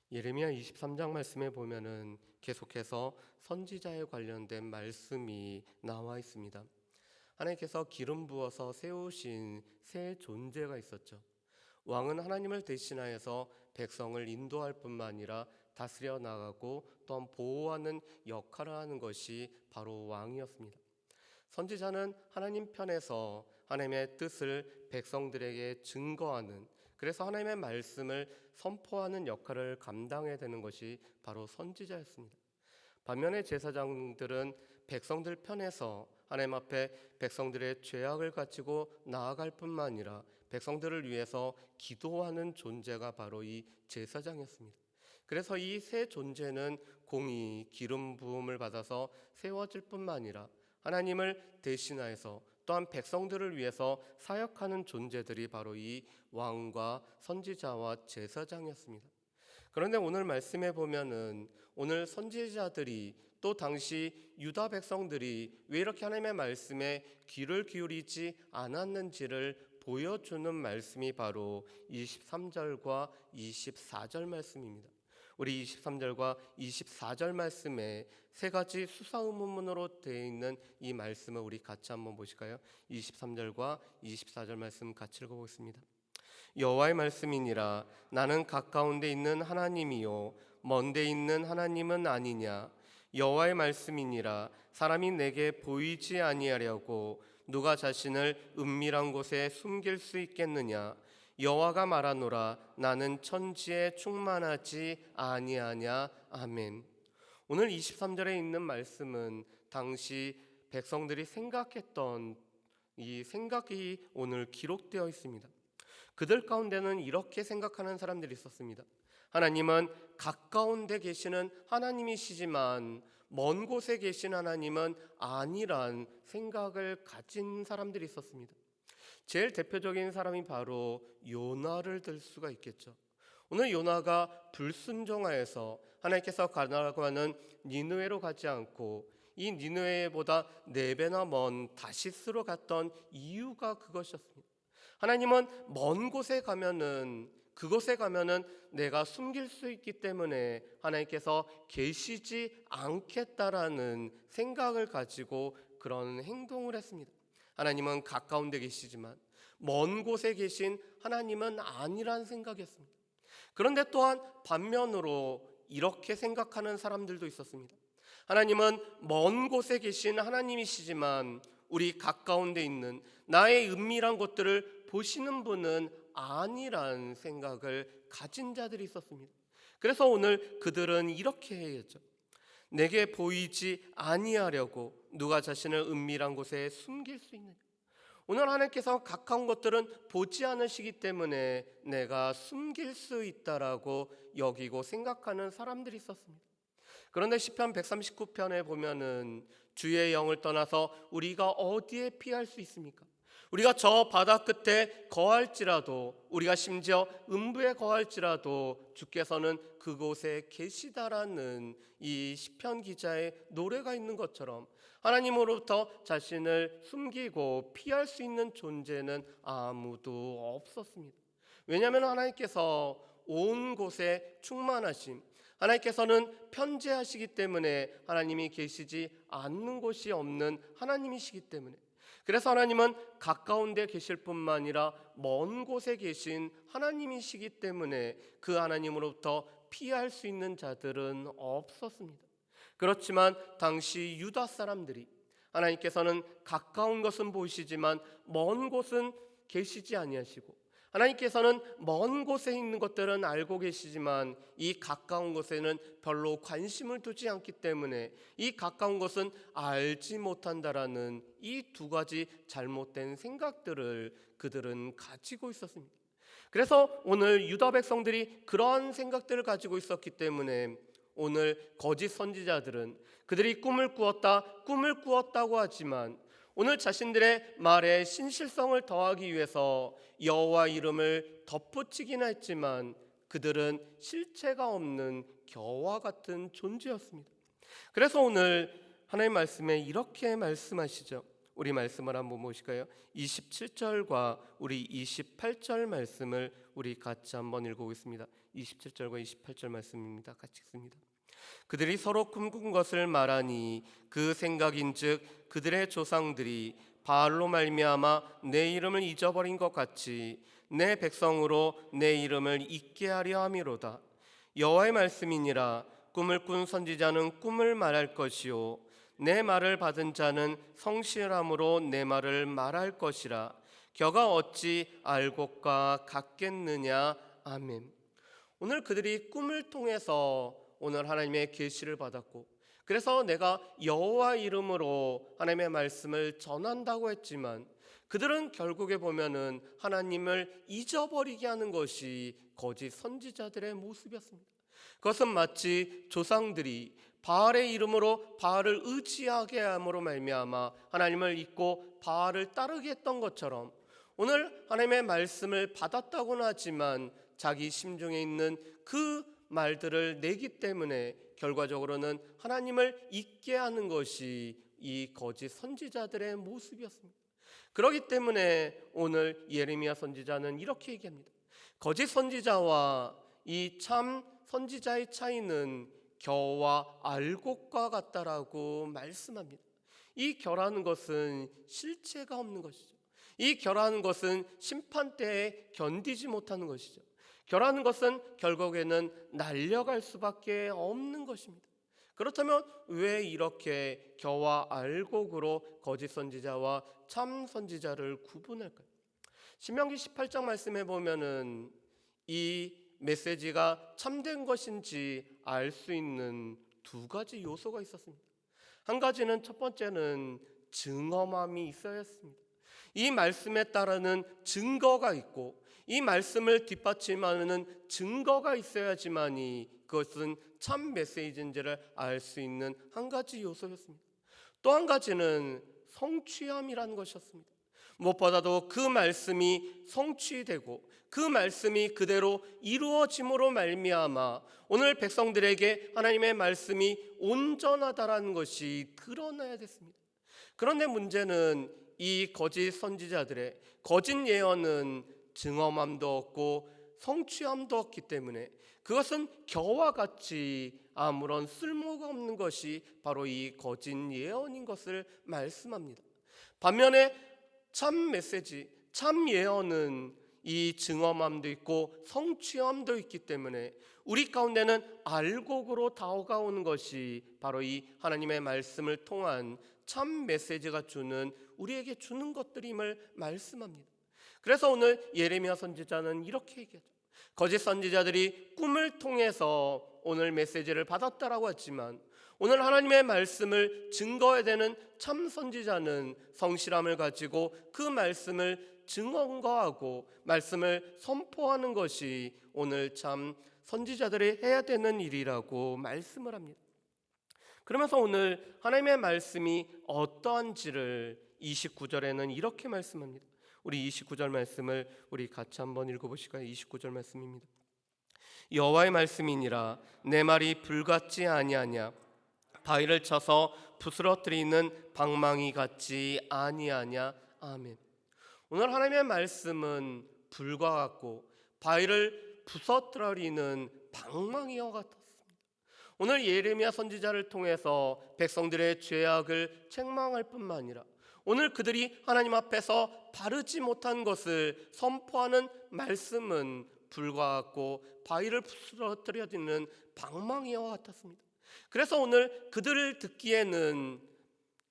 예레미야 23장 말씀에 보면은 계속해서 선지자에 관련된 말씀이 나와 있습니다. 하나님께서 기름 부어서 세우신 새 존재가 있었죠. 왕은 하나님을 대신하여서 백성을 인도할 뿐만 아니라 다스려 나가고 또한 보호하는 역할을 하는 것이 바로 왕이었습니다. 선지자는 하나님 편에서 하나님의 뜻을 백성들에게 증거하는, 그래서 하나님의 말씀을 선포하는 역할을 감당해야 되는 것이 바로 선지자였습니다. 반면에 제사장들은 백성들 편에서 하나님 앞에 백성들의 죄악을 가지고 나아갈 뿐만 아니라 백성들을 위해서 기도하는 존재가 바로 이 제사장이었습니다. 그래서 이 세 존재는 공의, 기름 부음을 받아서 세워질 뿐만 아니라 하나님을 대신하여서 또한 백성들을 위해서 사역하는 존재들이 바로 이 왕과 선지자와 제사장이었습니다. 그런데 오늘 말씀에 보면은 오늘 선지자들이 또 당시 유다 백성들이 왜 이렇게 하나님의 말씀에 귀를 기울이지 않았는지를 보여주는 말씀이 바로 23절과 24절 말씀입니다. 우리 23절과 24절 말씀에 세 가지 수사의문문으로 되어 있는 이 말씀을 우리 같이 한번 보실까요? 23절과 24절 말씀 같이 읽어보겠습니다. 여호와의 말씀이니라. 나는 가까운 데 있는 하나님이요 먼 데 있는 하나님은 아니냐. 여호와의 말씀이니라. 사람이 내게 보이지 아니하려고 누가 자신을 은밀한 곳에 숨길 수 있겠느냐. 여호와가 말하노라. 나는 천지에 충만하지 아니하냐. 아멘. 오늘 23절에 있는 말씀은 당시 백성들이 생각했던 이 생각이 오늘 기록되어 있습니다. 그들 가운데는 이렇게 생각하는 사람들이 있었습니다. 하나님은 가까운 데 계시는 하나님이시지만 먼 곳에 계신 하나님은 아니란 생각을 가진 사람들이 있었습니다. 제일 대표적인 사람이 바로 요나를 들 수가 있겠죠. 오늘 요나가 불순종하여서 하나님께서 가라고 하는 니느웨로 가지 않고 이 니느웨보다 4배나 먼 다시스로 갔던 이유가 그것이었습니다. 하나님은 먼 곳에 가면은 그곳에 가면은 내가 숨길 수 있기 때문에 하나님께서 계시지 않겠다라는 생각을 가지고 그런 행동을 했습니다. 하나님은 가까운 데 계시지만 먼 곳에 계신 하나님은 아니란 생각이었습니다. 그런데 또한 반면으로 이렇게 생각하는 사람들도 있었습니다. 하나님은 먼 곳에 계신 하나님이시지만 우리 가까운 데 있는 나의 은밀한 것들을 보시는 분은 아니란 생각을 가진 자들이 있었습니다. 그래서 오늘 그들은 이렇게 해야죠. 내게 보이지 아니하려고 누가 자신을 은밀한 곳에 숨길 수 있느냐. 오늘 하나님께서 가까운 것들은 보지 않으시기 때문에 내가 숨길 수 있다라고 여기고 생각하는 사람들이 있었습니다. 그런데 시편 139편에 보면은 주의 영을 떠나서 우리가 어디에 피할 수 있습니까? 우리가 저 바다 끝에 거할지라도, 우리가 심지어 음부에 거할지라도 주께서는 그곳에 계시다라는 이 시편 기자의 노래가 있는 것처럼 하나님으로부터 자신을 숨기고 피할 수 있는 존재는 아무도 없었습니다. 왜냐하면 하나님께서 온 곳에 충만하심, 하나님께서는 편재하시기 때문에 하나님이 계시지 않는 곳이 없는 하나님이시기 때문에, 그래서 하나님은 가까운 데 계실 뿐만 아니라 먼 곳에 계신 하나님이시기 때문에 그 하나님으로부터 피할 수 있는 자들은 없었습니다. 그렇지만 당시 유다 사람들이 하나님께서는 가까운 것은 보이시지만 먼 곳은 계시지 아니하시고, 하나님께서는 먼 곳에 있는 것들은 알고 계시지만 이 가까운 곳에는 별로 관심을 두지 않기 때문에 이 가까운 것은 알지 못한다라는 이 두 가지 잘못된 생각들을 그들은 가지고 있었습니다. 그래서 오늘 유다 백성들이 그러한 생각들을 가지고 있었기 때문에 오늘 거짓 선지자들은 그들이 꿈을 꾸었다고 하지만 오늘 자신들의 말에 신실성을 더하기 위해서 여호와 이름을 덧붙이긴 했지만 그들은 실체가 없는 겨와 같은 존재였습니다. 그래서 오늘 하나님 말씀에 이렇게 말씀하시죠. 우리 말씀을 한번 보실까요? 27절과 우리 28절 말씀을 우리 같이 한번 읽어보겠습니다. 27절과 28절 말씀입니다. 같이 읽습니다. 그들이 서로 꿈꾼 것을 말하니 그 생각인즉 그들의 조상들이 바알로 말미암아 내 이름을 잊어버린 것 같이 내 백성으로 내 이름을 잊게 하려 함이로다. 여호와의 말씀이니라. 꿈을 꾼 선지자는 꿈을 말할 것이요 내 말을 받은 자는 성실함으로 내 말을 말할 것이라. 겨가 어찌 알곡과 같겠느냐. 아멘. 오늘 그들이 꿈을 통해서 오늘 하나님의 계시를 받았고, 그래서 내가 여호와 이름으로 하나님의 말씀을 전한다고 했지만 그들은 결국에 보면은 하나님을 잊어버리게 하는 것이 거짓 선지자들의 모습이었습니다. 그것은 마치 조상들이 바알의 이름으로 바알을 의지하게 함으로 말미암아 하나님을 잊고 바알을 따르게 했던 것처럼 오늘 하나님의 말씀을 받았다고는 하지만 자기 심중에 있는 그 말들을 내기 때문에 결과적으로는 하나님을 잊게 하는 것이 이 거짓 선지자들의 모습이었습니다. 그렇기 때문에 오늘 예레미야 선지자는 이렇게 얘기합니다. 거짓 선지자와 이 참 선지자의 차이는 겨와 알곡과 같다라고 말씀합니다. 이 겨라는 것은 실체가 없는 것이죠. 이 겨라는 것은 심판 때에 견디지 못하는 것이죠. 겨라는 것은 결국에는 날려갈 수밖에 없는 것입니다. 그렇다면 왜 이렇게 겨와 알곡으로 거짓 선지자와 참 선지자를 구분할까요? 신명기 18장 말씀에 보면은 이 메시지가 참된 것인지 알 수 있는 두 가지 요소가 있었습니다. 한 가지는 첫 번째는 증언함이 있어야 했습니다. 이 말씀에 따르는 증거가 있고 이 말씀을 뒷받침하는 증거가 있어야지만이 그것은 참 메시지인지를 알 수 있는 한 가지 요소였습니다. 또 한 가지는 성취함이라는 것이었습니다. 무엇보다도 그 말씀이 성취되고 그 말씀이 그대로 이루어짐으로 말미암아 오늘 백성들에게 하나님의 말씀이 온전하다라는 것이 드러나야 됐습니다. 그런데 문제는 이 거짓 선지자들의 거짓 예언은 증언함도 없고 성취함도 없기 때문에 그것은 겨와 같이 아무런 쓸모가 없는 것이 바로 이 거짓 예언인 것을 말씀합니다. 반면에 참 메시지, 참 예언은 이 증언함도 있고 성취함도 있기 때문에 우리 가운데는 알곡으로 다가오는 것이 바로 이 하나님의 말씀을 통한 참 메시지가 주는 우리에게 주는 것들임을 말씀합니다. 그래서 오늘 예레미야 선지자는 이렇게 얘기하죠. 거짓 선지자들이 꿈을 통해서 오늘 메시지를 받았다라고 했지만 오늘 하나님의 말씀을 증거해야 되는 참 선지자는 성실함을 가지고 그 말씀을 증언거하고 말씀을 선포하는 것이 오늘 참 선지자들이 해야 되는 일이라고 말씀을 합니다. 그러면서 오늘 하나님의 말씀이 어떠한지를 29절에는 이렇게 말씀합니다. 우리 29절 말씀을 우리 같이 한번 읽어보실까요? 29절 말씀입니다. 여호와의 말씀이니라. 내 말이 불같지 아니하냐. 바위를 쳐서 부스러뜨리는 방망이 같지 아니하냐. 아멘. 오늘 하나님의 말씀은 불과 같고 바위를 부서뜨리는 방망이와 같았습니다. 오늘 예레미야 선지자를 통해서 백성들의 죄악을 책망할 뿐만 아니라 오늘 그들이 하나님 앞에서 바르지 못한 것을 선포하는 말씀은 불과 같고 바위를 부스러뜨리는 방망이와 같았습니다. 그래서 오늘 그들을 듣기에는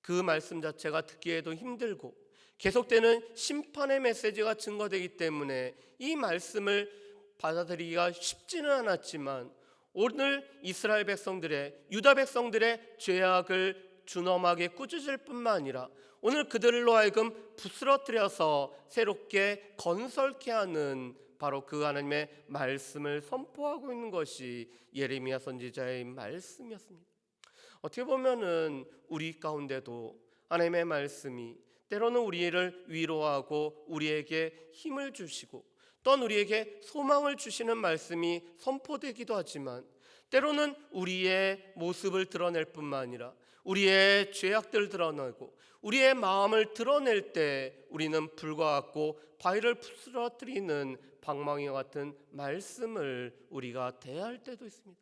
그 말씀 자체가 듣기에도 힘들고 계속되는 심판의 메시지가 증거되기 때문에 이 말씀을 받아들이기가 쉽지는 않았지만 오늘 이스라엘 백성들의 유다 백성들의 죄악을 준엄하게 꾸짖을 뿐만 아니라 오늘 그들로 하여금 부스러뜨려서 새롭게 건설케 하는 바로 그 하나님의 말씀을 선포하고 있는 것이 예레미야 선지자의 말씀이었습니다. 어떻게 보면은 우리 가운데도 하나님의 말씀이 때로는 우리를 위로하고 우리에게 힘을 주시고 또한 우리에게 소망을 주시는 말씀이 선포되기도 하지만 때로는 우리의 모습을 드러낼 뿐만 아니라 우리의 죄악들을 드러내고 우리의 마음을 드러낼 때 우리는 불과 같고 바위를 부스러뜨리는 방망이와 같은 말씀을 우리가 대할 때도 있습니다.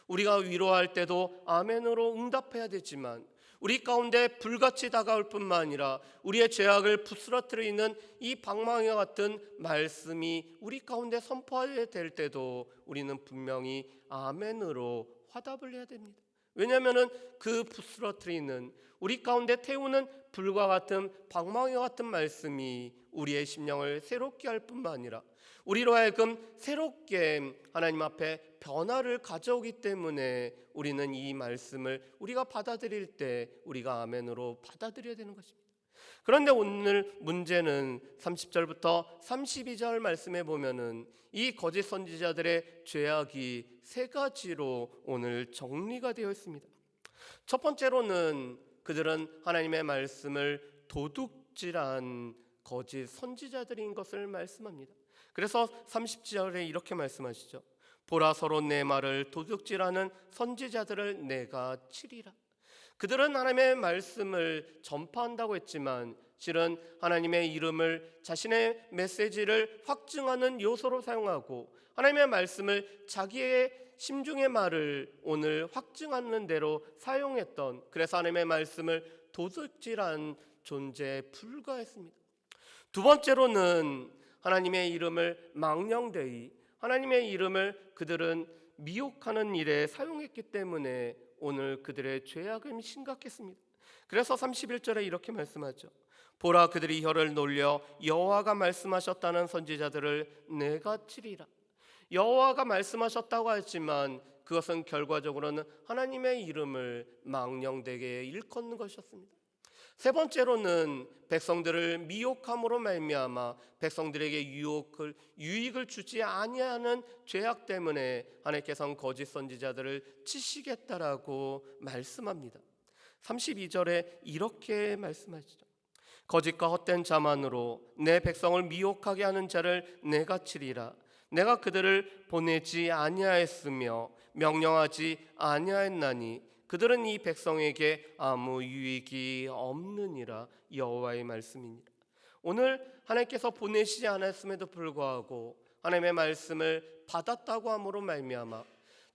우리가 위로할 때도 아멘으로 응답해야 되지만 우리 가운데 불같이 다가올 뿐만 아니라 우리의 죄악을 부스러뜨리는 이 방망이와 같은 말씀이 우리 가운데 선포해야 될 때도 우리는 분명히 아멘으로 화답을 해야 됩니다. 왜냐하면 그 부스러뜨리는 우리 가운데 태우는 불과 같은 방망이와 같은 말씀이 우리의 심령을 새롭게 할 뿐만 아니라 우리로 하여금 새롭게 하나님 앞에 변화를 가져오기 때문에 우리는 이 말씀을 우리가 받아들일 때 우리가 아멘으로 받아들여야 되는 것입니다. 그런데 오늘 문제는 30절부터 32절 말씀에 보면은 이 거짓 선지자들의 죄악이 세 가지로 오늘 정리가 되어 있습니다. 첫 번째로는 그들은 하나님의 말씀을 도둑질한 거짓 선지자들인 것을 말씀합니다. 그래서 30절에 이렇게 말씀하시죠. 보라, 서로 내 말을 도둑질하는 선지자들을 내가 치리라. 그들은 하나님의 말씀을 전파한다고 했지만 실은 하나님의 이름을 자신의 메시지를 확증하는 요소로 사용하고 하나님의 말씀을 자기의 심중의 말을 오늘 확증하는 대로 사용했던, 그래서 하나님의 말씀을 도둑질한 존재에 불과했습니다. 두 번째로는 하나님의 이름을 망령되이, 하나님의 이름을 그들은 미혹하는 일에 사용했기 때문에 오늘 그들의 죄악은 심각했습니다. 그래서 31절에 이렇게 말씀하죠. 보라, 그들이 혀를 놀려 여호와가 말씀하셨다는 선지자들을 내가 치리라. 여호와가 말씀하셨다고 했지만 그것은 결과적으로는 하나님의 이름을 망령되게 일컫는 것이었습니다. 세 번째로는 백성들을 미혹함으로 말미암아 백성들에게 유익을 주지 아니하는 죄악 때문에 하나님께서는 거짓 선지자들을 치시겠다라고 말씀합니다. 32절에 이렇게 말씀하시죠. 거짓과 헛된 자만으로 내 백성을 미혹하게 하는 자를 내가 치리라. 내가 그들을 보내지 아니하였으며 명령하지 아니하였나니 그들은 이 백성에게 아무 유익이 없느니라. 여호와의 말씀이니라. 오늘 하나님께서 보내시지 않았음에도 불구하고 하나님의 말씀을 받았다고 함으로 말미암아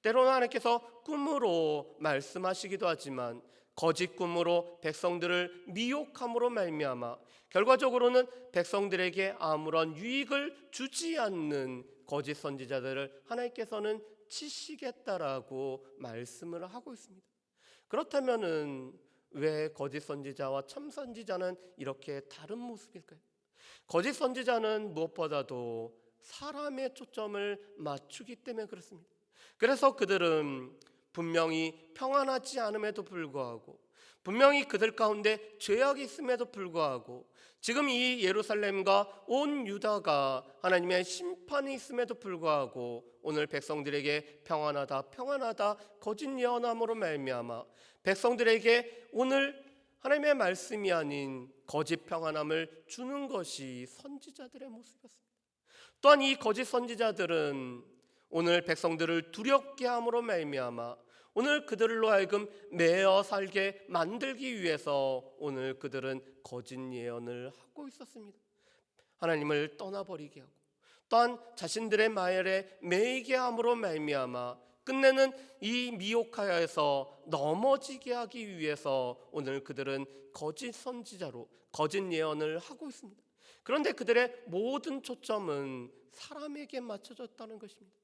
때로는 하나님께서 꿈으로 말씀하시기도 하지만 거짓 꿈으로 백성들을 미혹함으로 말미암아 결과적으로는 백성들에게 아무런 유익을 주지 않는 거짓 선지자들을 하나님께서는 치시겠다라고 말씀을 하고 있습니다. 그렇다면은 왜 거짓 선지자와 참 선지자는 이렇게 다른 모습일까요? 거짓 선지자는 무엇보다도 사람의 초점을 맞추기 때문에 그렇습니다. 그래서 그들은 분명히 평안하지 않음에도 불구하고, 분명히 그들 가운데 죄악이 있음에도 불구하고, 지금 이 예루살렘과 온 유다가 하나님의 심판이 있음에도 불구하고 오늘 백성들에게 평안하다 평안하다 거짓 예언함으로 말미암아 백성들에게 오늘 하나님의 말씀이 아닌 거짓 평안함을 주는 것이 선지자들의 모습이었습니다. 또한 이 거짓 선지자들은 오늘 백성들을 두렵게 함으로 말미암아 오늘 그들로 하여금 매어 살게 만들기 위해서 오늘 그들은 거짓 예언을 하고 있었습니다. 하나님을 떠나버리게 하고 또한 자신들의 마열에 매이게 함으로 말미암아 끝내는 이 미혹하여서 넘어지게 하기 위해서 오늘 그들은 거짓 선지자로 거짓 예언을 하고 있습니다. 그런데 그들의 모든 초점은 사람에게 맞춰졌다는 것입니다.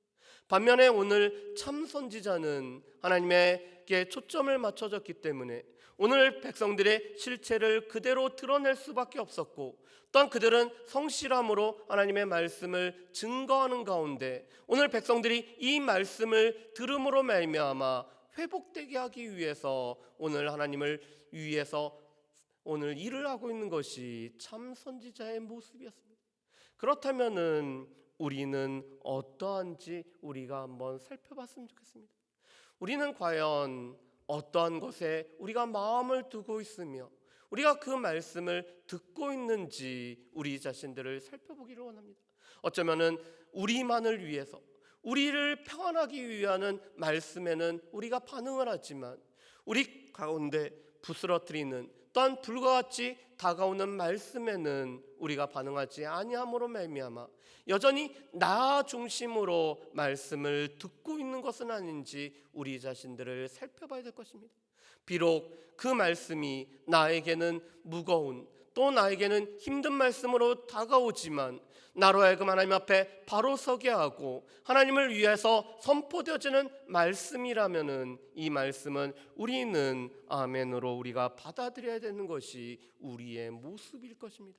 반면에 오늘 참 선지자는 하나님에게 초점을 맞춰졌기 때문에 오늘 백성들의 실체를 그대로 드러낼 수밖에 없었고 또한 그들은 성실함으로 하나님의 말씀을 증거하는 가운데 오늘 백성들이 이 말씀을 들음으로 말미암아 회복되게 하기 위해서 오늘 하나님을 위해서 오늘 일을 하고 있는 것이 참 선지자의 모습이었습니다. 그렇다면은 우리는 어떠한지 우리가 한번 살펴봤으면 좋겠습니다. 우리는 과연 어떠한 것에 우리가 마음을 두고 있으며 우리가 그 말씀을 듣고 있는지 우리 자신들을 살펴보기를 원합니다. 어쩌면은 우리만을 위해서, 우리를 평안하기 위한 말씀에는 우리가 반응을 하지만 우리 가운데 부스러뜨리는 또한 불과 같이 다가오는 말씀에는 우리가 반응하지 아니함으로 말미암아 여전히 나 중심으로 말씀을 듣고 있는 것은 아닌지 우리 자신들을 살펴봐야 될 것입니다. 비록 그 말씀이 나에게는 무거운, 또 나에게는 힘든 말씀으로 다가오지만 나로 하여금 하나님 앞에 바로 서게 하고 하나님을 위해서 선포되어지는 말씀이라면은 이 말씀은 우리는 아멘으로 우리가 받아들여야 되는 것이 우리의 모습일 것입니다.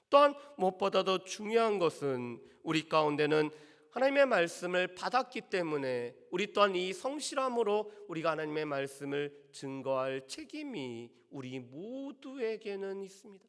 또한 무엇보다도 중요한 것은 우리 가운데는 하나님의 말씀을 받았기 때문에 우리 또한 이 성실함으로 우리가 하나님의 말씀을 증거할 책임이 우리 모두에게는 있습니다.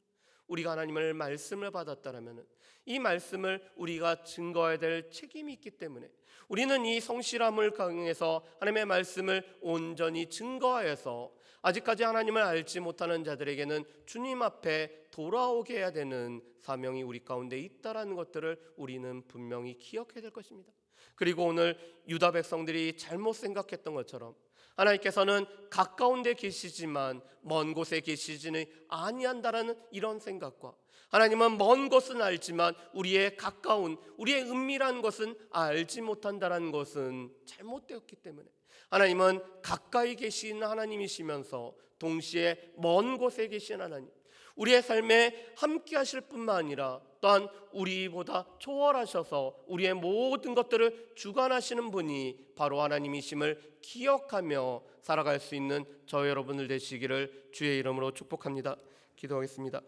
우리가 하나님의 말씀을 받았다라면 이 말씀을 우리가 증거해야 될 책임이 있기 때문에 우리는 이 성실함을 강해서 하나님의 말씀을 온전히 증거하여서 아직까지 하나님을 알지 못하는 자들에게는 주님 앞에 돌아오게 해야 되는 사명이 우리 가운데 있다라는 것들을 우리는 분명히 기억해야 될 것입니다. 그리고 오늘 유다 백성들이 잘못 생각했던 것처럼 하나님께서는 가까운 데 계시지만 먼 곳에 계시지는 아니한다라는 이런 생각과 하나님은 먼 곳은 알지만 우리의 가까운, 우리의 은밀한 것은 알지 못한다라는 것은 잘못되었기 때문에 하나님은 가까이 계신 하나님이시면서 동시에 먼 곳에 계신 하나님, 우리의 삶에 함께 하실 뿐만 아니라 또한 우리보다 초월하셔서 우리의 모든 것들을 주관하시는 분이 바로 하나님이심을 기억하며 살아갈 수 있는 저 여러분들 되시기를 주의 이름으로 축복합니다. 기도하겠습니다.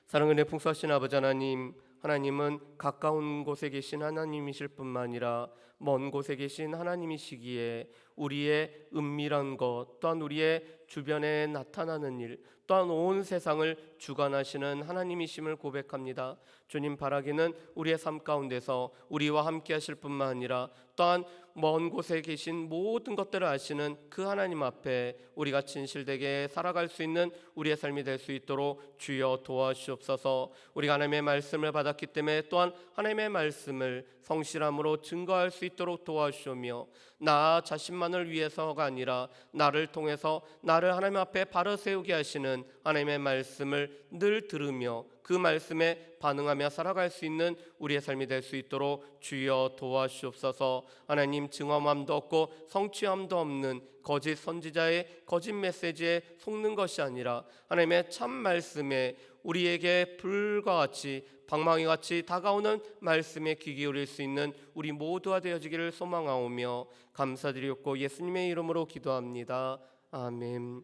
사랑은혜 풍성하신 아버지 하나님, 하나님은 가까운 곳에 계신 하나님이실 뿐만 아니라 먼 곳에 계신 하나님이시기에 우리의 은밀한 것 또한 우리의 주변에 나타나는 일 또한 온 세상을 주관하시는 하나님이심을 고백합니다. 주님 바라기는 우리의 삶 가운데서 우리와 함께 하실 뿐만 아니라 또한 먼 곳에 계신 모든 것들을 아시는 그 하나님 앞에 우리가 진실되게 살아갈 수 있는 우리의 삶이 될 수 있도록 주여 도와주옵소서. 우리가 하나님의 말씀을 받았기 때문에 또한 하나님의 말씀을 성실함으로 증거할 수 있도록 도와주시며 나 자신만을 위해서가 아니라 나를 통해서 나를 하나님 앞에 바로 세우게 하시는 하나님의 말씀을 늘 들으며 그 말씀에 반응하며 살아갈 수 있는 우리의 삶이 될 수 있도록 주여 도와주옵소서. 하나님, 증언함도 없고 성취함도 없는 거짓 선지자의 거짓 메시지에 속는 것이 아니라 하나님의 참 말씀에 우리에게 불과 같이 방망이 같이 다가오는 말씀에 귀 기울일 수 있는 우리 모두가 되어지기를 소망하오며 감사드리옵고 예수님의 이름으로 기도합니다. 아멘.